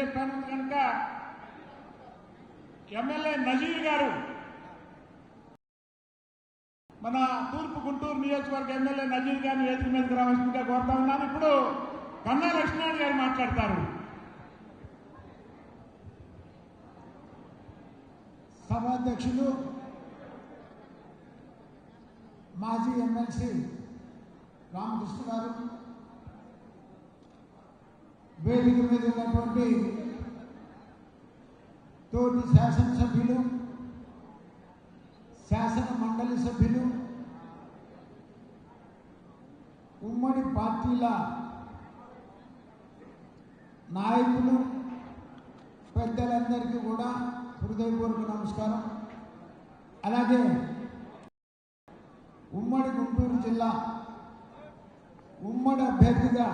చెప్పాను కనుక ఎమ్మెల్యే నజీర్ గారు మన తూర్పు గుంటూరు నియోజకవర్గ ఎమ్మెల్యే నజీర్ గారిని వేదిక మీదకి రావాల్సిందిగా కోరుతా ఉన్నాను. ఇప్పుడు కన్నా లక్ష్మణ్ గారు మాట్లాడతారు. సభాధ్యక్షులు మాజీ ఎమ్మెల్సీ రామకృష్ణ గారు, వేదిక మీద ఉన్నటువంటి తోటి శాసనసభ్యులు, శాసన మండలి సభ్యులు, ఉమ్మడి పార్టీల నాయకులు, పెద్దలందరికీ కూడా హృదయపూర్వక నమస్కారం. అలాగే ఉమ్మడి గుంటూరు జిల్లా ఉమ్మడి అభ్యర్థిగా